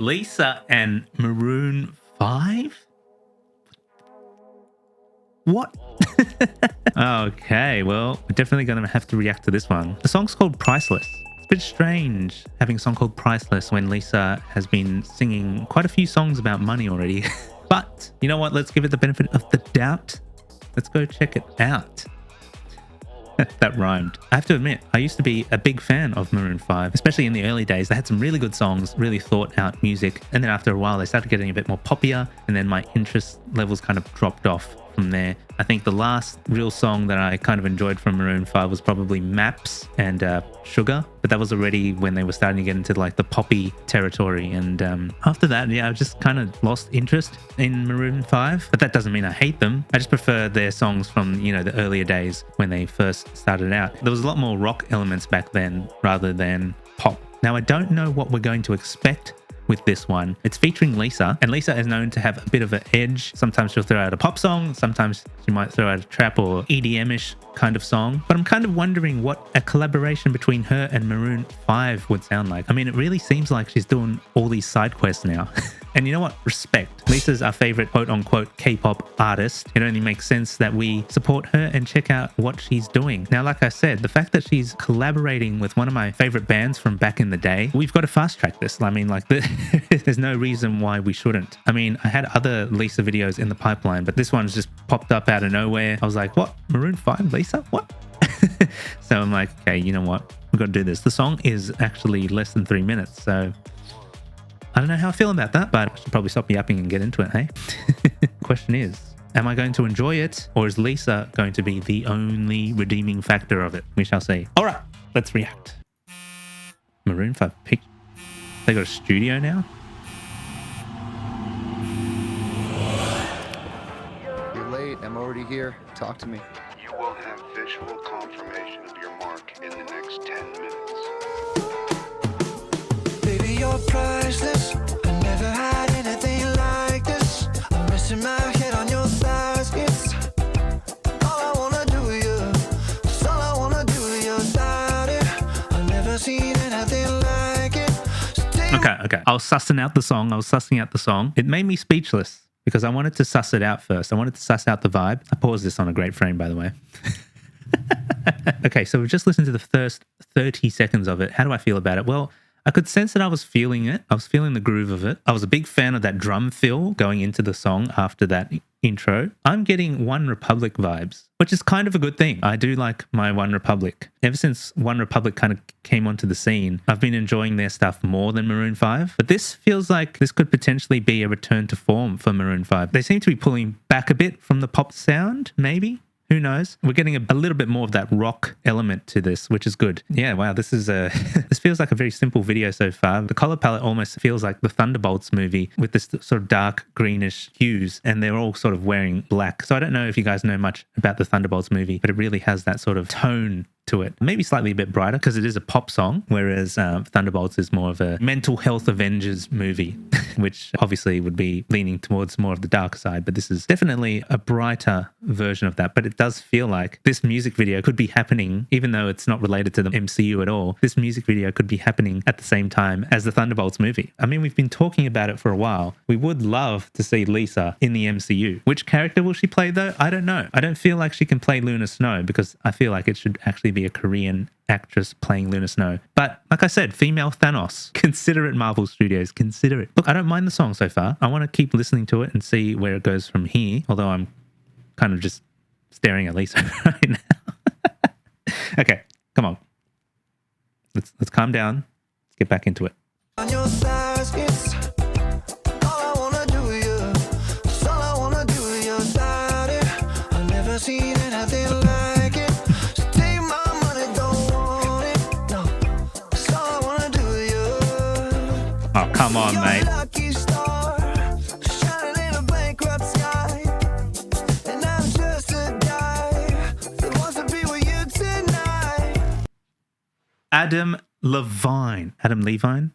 Lisa and Maroon 5? What? Okay, well, we're definitely going to have to react to this one. The song's called Priceless. It's a bit strange having a song called Priceless when Lisa has been singing quite a few songs about money already. But you know what? Let's give it the benefit of the doubt. Let's go check it out. That rhymed. I have to admit, I used to be a big fan of Maroon 5, especially in the early days. They had some really good songs, really thought out music. And then after a while, they started getting a bit more poppier. And then my interest levels kind of dropped off from there. I think the last real song that I kind of enjoyed from Maroon 5 was probably Maps and Sugar. But that was already when they were starting to get into like the poppy territory. And after that, yeah, I just kind of lost interest in Maroon 5. But that doesn't mean I hate them. I just prefer their songs from, you know, the earlier days when they first started out. There was a lot more rock elements back then rather than pop. Now, I don't know what we're going to expect with this one. It's featuring Lisa, and Lisa is known to have a bit of an edge. Sometimes she'll throw out a pop song, sometimes she might throw out a trap or EDM-ish kind of song. But I'm kind of wondering what a collaboration between her and Maroon 5 would sound like. I mean, it really seems like she's doing all these side quests now. And you know what? Respect. Lisa's our favorite quote-unquote K-pop artist. It only makes sense that we support her and check out what she's doing. Now, like I said, the fact that she's collaborating with one of my favorite bands from back in the day, we've got to fast-track this. I mean, like, there's no reason why we shouldn't. I mean, I had other Lisa videos in the pipeline, but this one's just popped up out of nowhere. I was like, what? Maroon 5? Lisa? What? So I'm like, okay, you know what? We've got to do this. The song is actually less than 3 minutes, so I don't know how I feel about that, but I should probably stop yapping and get into it, hey? Question is, am I going to enjoy it, or is Lisa going to be the only redeeming factor of it? We shall see. All right, let's react. Maroon 5 pick. They got a studio now? You're late. I'm already here. Talk to me. You will have visual confirmation of your mark in the next 10 minutes. Baby, you're priceless. I never had anything like this. I'm resting my head on your thighs. It's all I wanna do with you. It's all I wanna do with your body. I've never seen anything like it. Okay. I was sussing out the song. It made me speechless because I wanted to suss it out first. I wanted to suss out the vibe. I paused this on a great frame, by the way. Okay, so we've just listened to the first 30 seconds of it. How do I feel about it? Well, I could sense that I was feeling it. I was feeling the groove of it. I was a big fan of that drum fill going into the song after that intro. I'm getting One Republic vibes, which is kind of a good thing. I do like my One Republic. Ever since One Republic kind of came onto the scene, I've been enjoying their stuff more than Maroon 5. But this feels like this could potentially be a return to form for Maroon 5. They seem to be pulling back a bit from the pop sound, maybe. Who knows? We're getting a little bit more of that rock element to this, which is good. Yeah, wow, this is a this feels like a very simple video so far. The color palette almost feels like the Thunderbolts movie with this sort of dark greenish hues, and they're all sort of wearing black. So I don't know if you guys know much about the Thunderbolts movie, but it really has that sort of tone to it. Maybe slightly a bit brighter because it is a pop song, whereas Thunderbolts is more of a mental health Avengers movie, which obviously would be leaning towards more of the dark side. But this is definitely a brighter version of that. But it does feel like this music video could be happening, even though it's not related to the MCU at all. This music video could be happening at the same time as the Thunderbolts movie. I mean, we've been talking about it for a while. We would love to see Lisa in the MCU. Which character will she play though? I don't know. I don't feel like she can play Luna Snow because I feel like it should actually be a Korean actress playing Luna Snow. But like I said, female Thanos. Consider it, Marvel Studios. Consider it. Look, I don't mind the song so far. I want to keep listening to it and see where it goes from here. Although I'm kind of just staring at Lisa right now. Okay, come on. Let's calm down. Let's get back into it. On your thighs, it's all I wanna do with you. It's all I wanna do with your body. I've never seen anything like it. So take my money, don't want it. No, it's all I wanna do with you. Oh, come on, You're mate. a lucky star, shining in a bankrupt sky. And I'm just a guy that wants to be with you tonight. Adam Levine.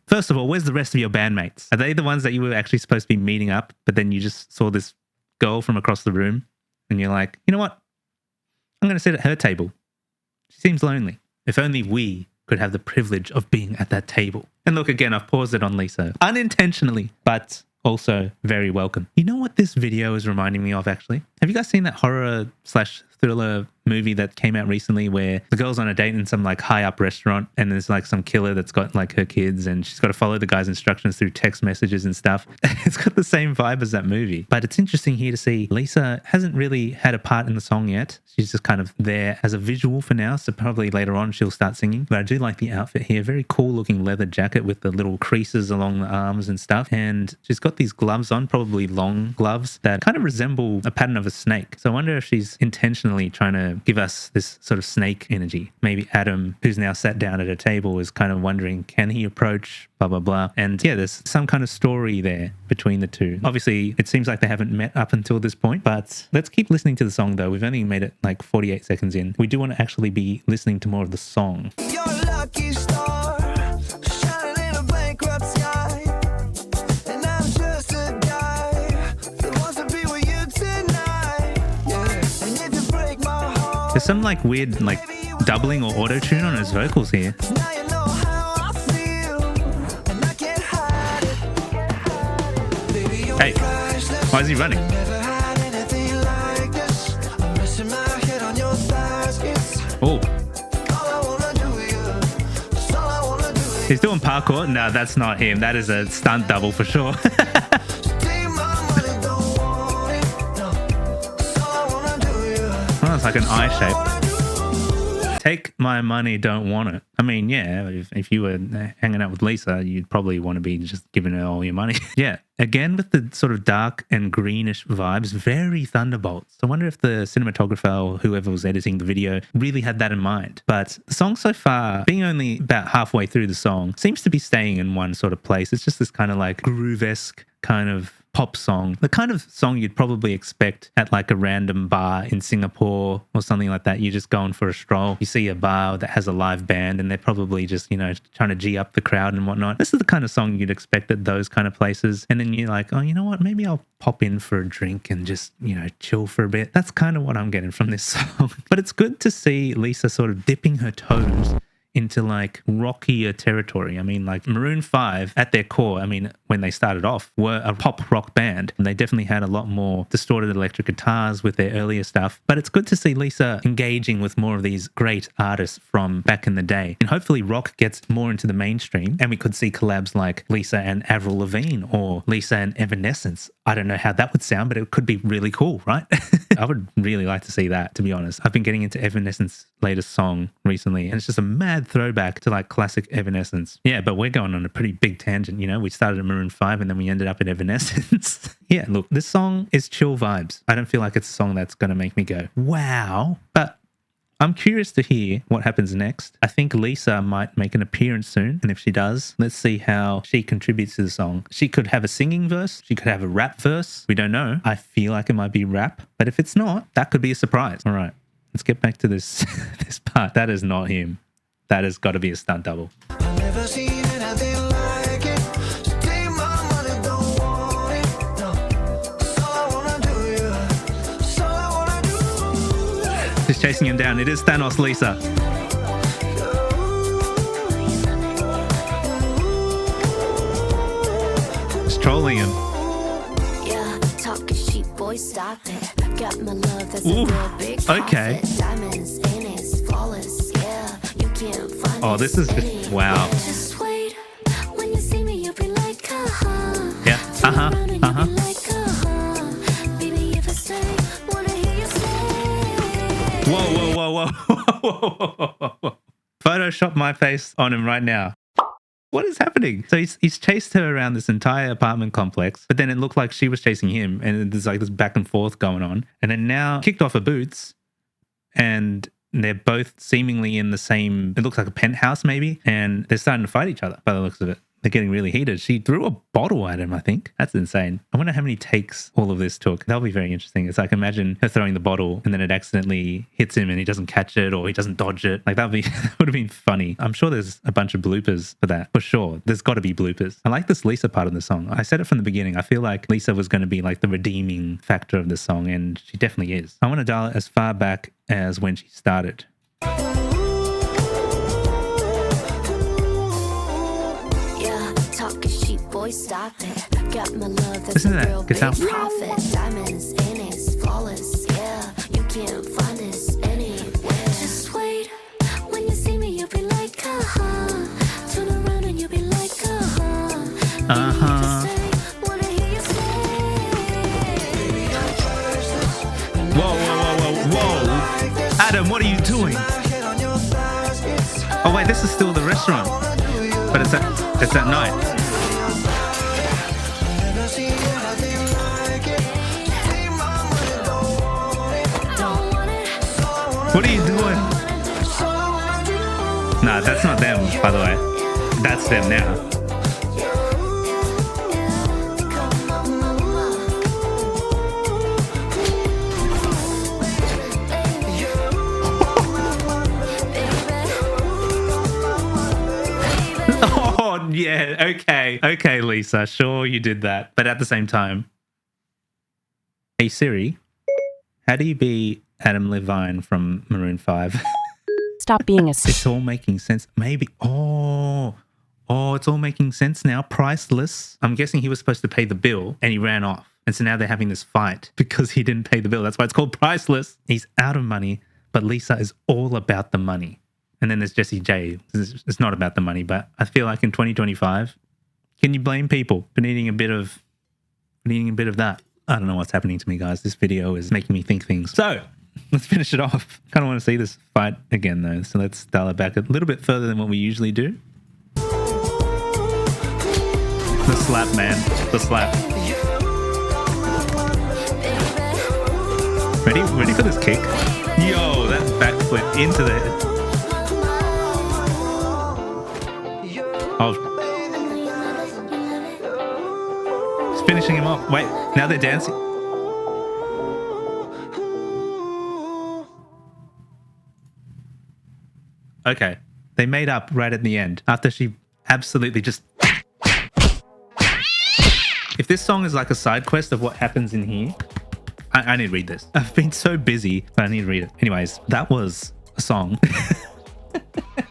First of all, where's the rest of your bandmates? Are they the ones that you were actually supposed to be meeting up, but then you just saw this girl from across the room and you're like, you know what? I'm going to sit at her table. She seems lonely. If only we could have the privilege of being at that table. And look, again, I've paused it on Lisa unintentionally, but also very welcome. You know what this video is reminding me of, actually? Have you guys seen that horror slash thriller movie that came out recently where the girl's on a date in some like high up restaurant and there's like some killer that's got like her kids and she's got to follow the guy's instructions through text messages and stuff? It's got the same vibe as that movie. But it's interesting here to see Lisa hasn't really had a part in the song yet. She's just kind of there as a visual for now. So probably later on she'll start singing. But I do like the outfit here. Very cool looking leather jacket with the little creases along the arms and stuff. And she's got these gloves on, probably long gloves that kind of resemble a pattern of a snake. So I wonder if she's intentionally trying to give us this sort of snake energy. Maybe Adam, who's now sat down at a table, is kind of wondering, can he approach blah, blah, blah. And yeah, there's some kind of story there between the two. Obviously, it seems like they haven't met up until this point, but let's keep listening to the song though. We've only made it like 48 seconds in. We do want to actually be listening to more of the song. You're a lucky star, shining in a bankrupt sky. And I'm just a guy that wants to be with you tonight. Yeah. And if you break my heart, There's some like weird like doubling or auto-tune on his vocals here. now you know how I feel, and I can't hide it. Baby, you're Hey, priceless. why is he running? Never had anything like this. I'm resting my head on your thighs. It's Oh, all I wanna do, yeah. It's all I wanna do, yeah. he's doing parkour. No, that's not him. That is a stunt double for sure. Take my money, don't want it. No, it's all I wanna do, yeah. Oh, it's like an eye shape. Wanna do. Take my money, don't want it. I mean, yeah, if you were hanging out with Lisa, you'd probably want to be just giving her all your money. Yeah, again with the sort of dark and greenish vibes, very Thunderbolts. I wonder if the cinematographer or whoever was editing the video really had that in mind. But the song so far, being only about halfway through the song, seems to be staying in one sort of place. It's just this kind of like groove-esque kind of pop song, the kind of song you'd probably expect at like a random bar in Singapore or something like that. You're just going for a stroll. You see a bar that has a live band and they're probably just, you know, trying to G up the crowd and whatnot. This is the kind of song you'd expect at those kind of places. And then you're like, oh, you know what? Maybe I'll pop in for a drink and just, you know, chill for a bit. That's kind of what I'm getting from this song. But it's good to see Lisa sort of dipping her toes into like rockier territory. I mean, like Maroon 5 at their core, I mean, when they started off, were a pop rock band. And they definitely had a lot more distorted electric guitars with their earlier stuff. But it's good to see Lisa engaging with more of these great artists from back in the day. And hopefully rock gets more into the mainstream and we could see collabs like Lisa and Avril Lavigne or Lisa and Evanescence. I don't know how that would sound, but it could be really cool, right? I would really like to see that, to be honest. I've been getting into Evanescence's latest song recently, and it's just a mad throwback to like classic Evanescence. Yeah, but we're going on a pretty big tangent, you know? We started at Maroon 5 and then we ended up at Evanescence. Yeah, look, this song is chill vibes. I don't feel like it's a song that's going to make me go, wow. But I'm curious to hear what happens next. I think Lisa might make an appearance soon. And if she does, let's see how she contributes to the song. She could have a singing verse. She could have a rap verse. We don't know. I feel like it might be rap. But if it's not, that could be a surprise. All right, let's get back to this, this part. That is not him. That has got to be a stunt double. I've never seen anything like it. So take my money, don't want it. No, it's all I wanna do, yeah. It's all I wanna do. She's chasing him down. It is Thanos, Lisa. She's trolling him. Yeah, talking cheap, boy, stop it. Got my love, that's Ooh, a real big okay. profit. Diamonds, Venus, flawless, yeah. You can't find Oh, this is just, any. wow. Just wait, when you see me, you'll be like, uh-huh. Yeah, uh-huh, Turn around and you'll uh-huh. be like, uh-huh. Baby, if I say, wanna hear you say. Whoa, whoa, whoa, whoa. Photoshop my face on him right now. What is happening? So he's chased her around this entire apartment complex, but then it looked like she was chasing him, and there's like this back and forth going on. And then now kicked off her boots, and they're both seemingly in the same, it looks like a penthouse maybe, and they're starting to fight each other by the looks of it. They're getting really heated. She threw a bottle at him, I think. That's insane. I wonder how many takes all of this took. That'll be very interesting. It's like, imagine her throwing the bottle and then it accidentally hits him and he doesn't catch it or he doesn't dodge it. Like that would have been funny. I'm sure there's a bunch of bloopers for that. For sure. There's got to be bloopers. I like this Lisa part of the song. I said it from the beginning. I feel like Lisa was going to be like the redeeming factor of the song, and she definitely is. I want to dial it as far back as when she started. clocked it. Got my love, that's Listen to a that real guitar. big profit. Diamonds in it, flawless, yeah. You can't find this anywhere. Just wait, when you see me, you'll be like, uh-huh. Turn around and you'll be like, uh-huh. Uh-huh. Wanna hear you say. Whoa, whoa, whoa, whoa, whoa. Adam, what are you doing? Oh wait, this is still the restaurant. But it's at night. What are you doing? Nah, that's not them, by the way. That's them now. Oh, yeah. Okay. Okay, Lisa. Sure, you did that. But at the same time, hey, Siri, how do you be Adam Levine from Maroon 5? Stop being a It's all making sense. Maybe. Oh, it's all making sense now. Priceless. I'm guessing he was supposed to pay the bill and he ran off. And so now they're having this fight because he didn't pay the bill. That's why it's called Priceless. He's out of money, but Lisa is all about the money. And then there's Jessie J. It's not about the money, but I feel like in 2025, can you blame people for needing a bit of that? I don't know what's happening to me, guys. This video is making me think things. So let's finish it off. Kind of want to see this fight again, though. So let's dial it back a little bit further than what we usually do. The slap, man. The slap. Ready for this kick? Yo, that backflip into the... Oh, it's finishing him off. Wait, now they're dancing. Okay, they made up right at the end after she absolutely just... If this song is like a side quest of what happens in here, I need to read this. I've been so busy, but I need to read it. Anyways, that was a song.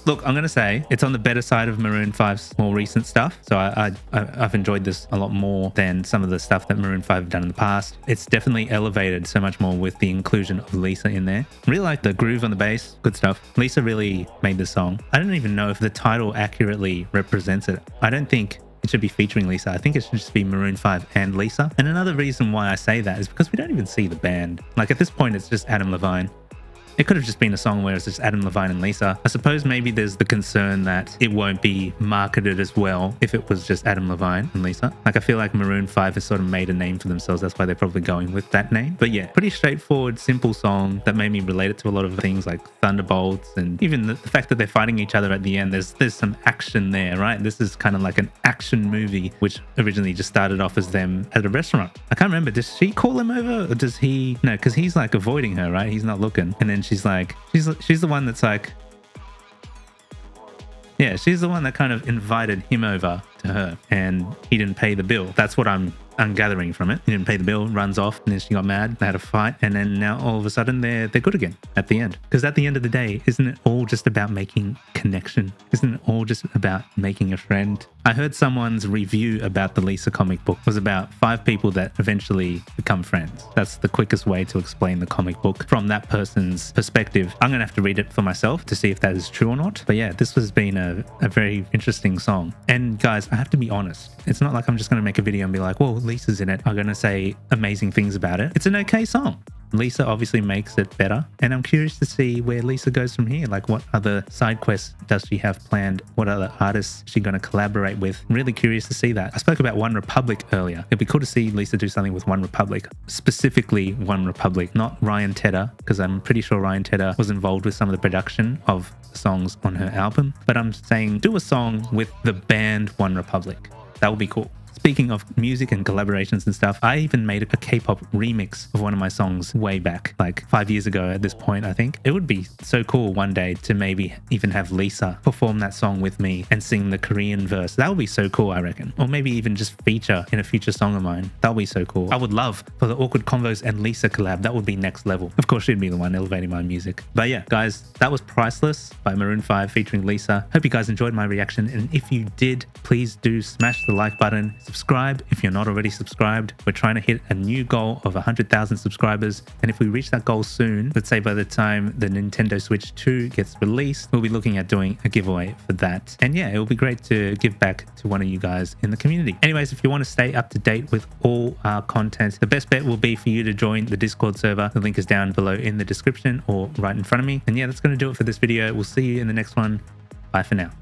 Look, I'm going to say it's on the better side of Maroon 5's more recent stuff. So I've enjoyed this a lot more than some of the stuff that Maroon 5 have done in the past. It's definitely elevated so much more with the inclusion of Lisa in there. Really like the groove on the bass. Good stuff. Lisa really made this song. I don't even know if the title accurately represents it. I don't think it should be featuring Lisa. I think it should just be Maroon 5 and Lisa. And another reason why I say that is because we don't even see the band. Like at this point, it's just Adam Levine. It could have just been a song where it's just Adam Levine and Lisa. I suppose maybe there's the concern that it won't be marketed as well if it was just Adam Levine and Lisa. Like I feel like Maroon 5 has sort of made a name for themselves. That's why they're probably going with that name. But yeah, pretty straightforward, simple song that made me relate it to a lot of things like Thunderbolts and even the fact that they're fighting each other at the end. There's some action there, right? This is kind of like an action movie, which originally just started off as them at a restaurant. I can't remember. Does she call him over or does he? No, because he's like avoiding her, right? He's not looking. And then she's like, she's the one that's like, yeah, she's the one that kind of invited him over to her and he didn't pay the bill. That's what I'm gathering from it. He didn't pay the bill, runs off, and then she got mad. They had a fight, and then now all of a sudden they're good again at the end. Because at the end of the day, isn't it all just about making connection? Isn't it all just about making a friend? I heard someone's review about the Lisa comic book was about 5 people that eventually become friends. That's the quickest way to explain the comic book from that person's perspective. I'm gonna have to read it for myself to see if that is true or not. But yeah, this has been a very interesting song. And guys, I have to be honest. It's not like I'm just gonna make a video and be like, whoa, Lisa's in it. I'm gonna say amazing things about it. It's an okay song. Lisa obviously makes it better, and I'm curious to see where Lisa goes from here. Like, what other side quests does she have planned? What other artists is she going to collaborate with? I'm really curious to see that. I spoke about One Republic earlier. It'd be cool to see Lisa do something with One Republic, specifically One Republic, not Ryan Tedder, because I'm pretty sure Ryan Tedder was involved with some of the production of the songs on her album. But I'm saying do a song with the band One Republic. That would be cool. Speaking of music and collaborations and stuff, I even made a Kpop remix of one of my songs way back, like 5 years ago at this point, I think. It would be so cool one day to maybe even have Lisa perform that song with me and sing the Korean verse. That would be so cool, I reckon. Or maybe even just feature in a future song of mine. That would be so cool. I would love for the Awkward Convos and Lisa collab. That would be next level. Of course, she'd be the one elevating my music. But yeah, guys, that was Priceless by Maroon 5 featuring Lisa. Hope you guys enjoyed my reaction. And if you did, please do smash the like button, subscribe subscribe if you're not already subscribed. We're trying to hit a new goal of 100,000 subscribers. And if we reach that goal soon, let's say by the time the Nintendo Switch 2 gets released, we'll be looking at doing a giveaway for that. And yeah, it will be great to give back to one of you guys in the community. Anyways, if you want to stay up to date with all our content, the best bet will be for you to join the Discord server. The link is down below in the description or right in front of me. And yeah, that's going to do it for this video. We'll see you in the next one. Bye for now.